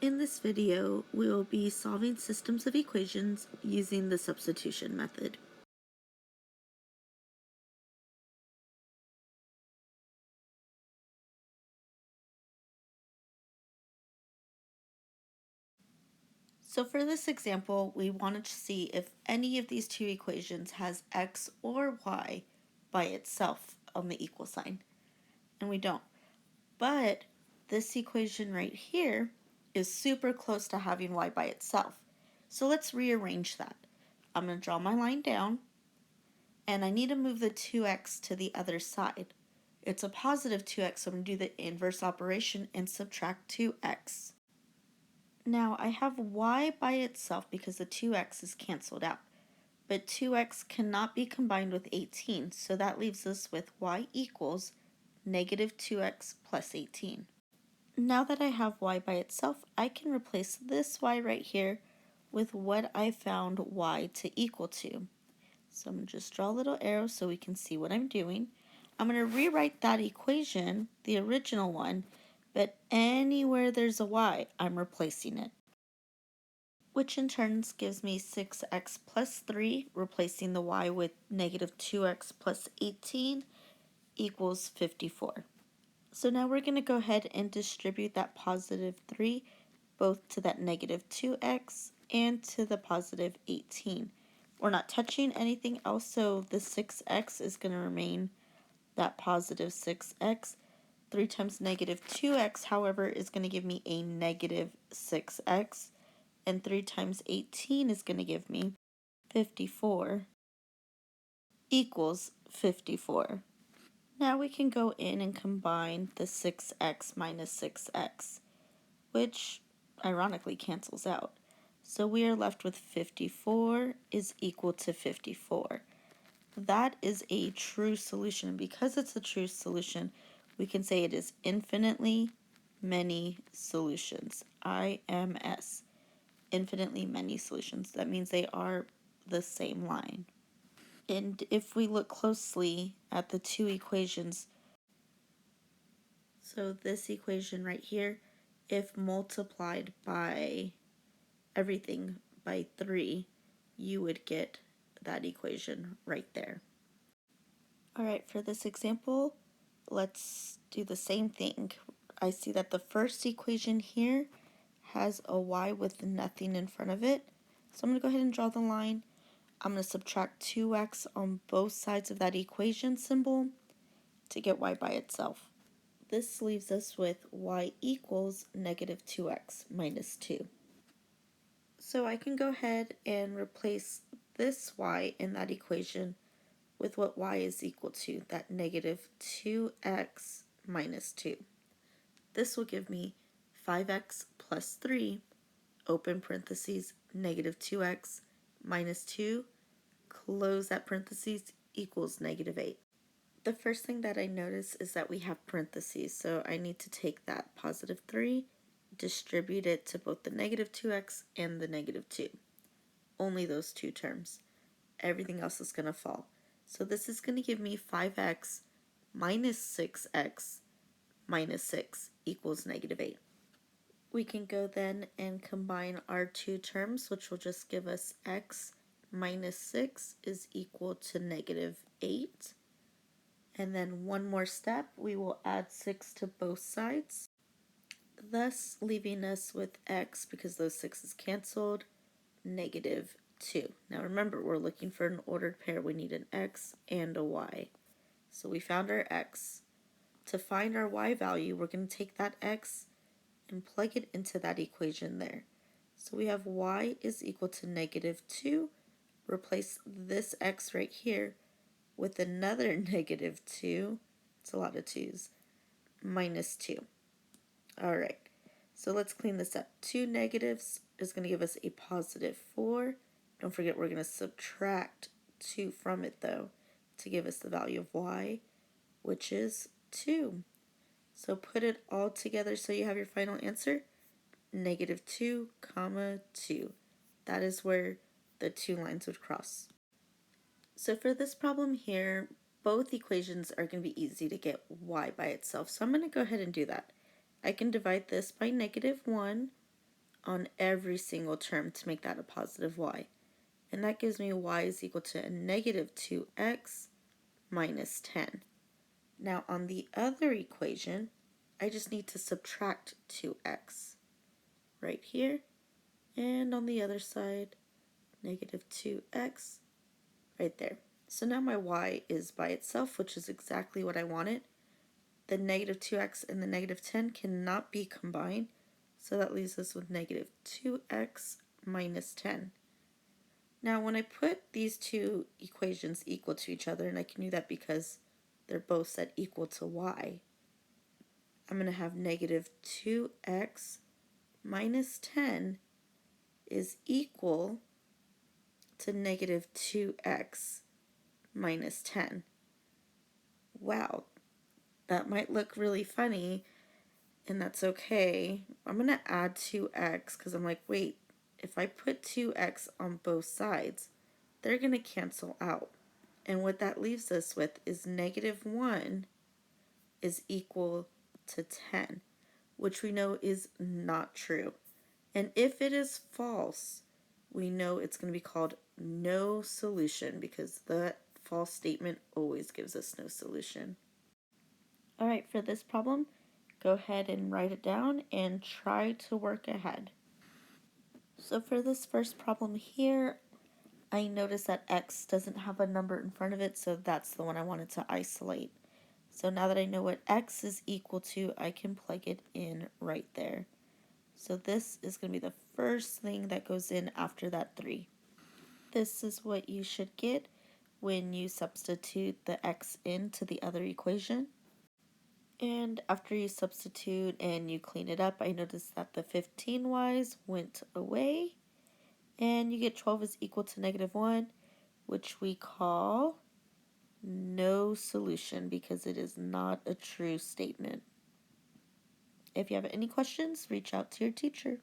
In this video, we will be solving systems of equations using the substitution method. So for this example, we wanted to see if any of these two equations has x or y by itself on the equal sign, and we don't. But this equation right here is super close to having y by itself. So let's rearrange that. I'm going to draw my line down, and I need to move the 2x to the other side. It's a positive 2x, so I'm going to do the inverse operation and subtract 2x. Now I have y by itself because the 2x is canceled out, but 2x cannot be combined with 18, so that leaves us with y equals negative 2x plus 18. Now that I have y by itself, I can replace this y right here with what I found y to equal to. So I'm going to just draw a little arrow so we can see what I'm doing. I'm going to rewrite that equation, the original one, but anywhere there's a y, I'm replacing it. Which in turn gives me 6x plus 3, replacing the y with negative 2x plus 18 equals 54. So now we're going to go ahead and distribute that positive 3 both to that negative 2x and to the positive 18. We're not touching anything else, so the 6x is going to remain that positive 6x. 3 times negative 2x, however, is going to give me a negative 6x. And 3 times 18 is going to give me 54 equals 54. Now we can go in and combine the 6x minus 6x, which ironically cancels out. So we are left with 54 is equal to 54. That is a true solution. Because it's a true solution, we can say it is infinitely many solutions. IMS. Infinitely many solutions. That means they are the same line. And if we look closely at the two equations, so this equation right here, if multiplied by everything by 3, you would get that equation right there. Alright, for this example, let's do the same thing. I see that the first equation here has a y with nothing in front of it. So I'm going to go ahead and draw the line. I'm going to subtract 2x on both sides of that equation symbol to get y by itself. This leaves us with y equals negative 2x minus 2. So I can go ahead and replace this y in that equation with what y is equal to, that negative 2x minus 2. This will give me 5x plus 3, open parentheses, negative 2x minus 2, close that parentheses, equals negative 8. The first thing that I notice is that we have parentheses, so I need to take that positive 3, distribute it to both the negative 2x and the negative 2. Only those two terms. Everything else is going to fall. So this is going to give me 5x minus 6x minus 6 equals negative 8. We can go then and combine our two terms, which will just give us x minus 6 is equal to negative 8. And then one more step, we will add 6 to both sides, thus leaving us with x, because those 6's canceled, negative 2. Now remember, we're looking for an ordered pair. We need an x and a y. So we found our x. To find our y value, we're going to take that x and plug it into that equation there. So we have y is equal to negative 2. Replace this x right here with another negative 2. It's a lot of 2's. Minus 2. Alright, so let's clean this up. 2 negatives is going to give us a positive 4. Don't forget we're going to subtract 2 from it though to give us the value of y, which is 2. So put it all together so you have your final answer, negative 2, comma 2. That is where the two lines would cross. So for this problem here, both equations are going to be easy to get y by itself. So I'm going to go ahead and do that. I can divide this by negative 1, on every single term to make that a positive y. And that gives me y is equal to a negative 2x minus 10. Now on the other equation, I just need to subtract 2x right here. And on the other side, negative 2x right there. So now my y is by itself, which is exactly what I wanted. The negative 2x and the negative 10 cannot be combined, so that leaves us with negative 2x minus 10. Now when I put these two equations equal to each other, and I can do that because they're both set equal to y, I'm going to have negative 2x minus 10 is equal to negative 2x minus 10. Wow, that might look really funny, and that's okay. I'm going to add 2x because I'm like, wait, if I put 2x on both sides, they're going to cancel out. And what that leaves us with is negative 1 is equal to 10, which we know is not true. And if it is false, we know it's going to be called no solution because that false statement always gives us no solution. All right, for this problem, go ahead and write it down and try to work ahead. So for this first problem here, I noticed that x doesn't have a number in front of it, so that's the one I wanted to isolate. So now that I know what x is equal to, I can plug it in right there. So this is going to be the first thing that goes in after that 3. This is what you should get when you substitute the x into the other equation. And after you substitute and you clean it up, I noticed that the 15y's went away. And you get 12 is equal to negative 1, which we call no solution because it is not a true statement. If you have any questions, reach out to your teacher.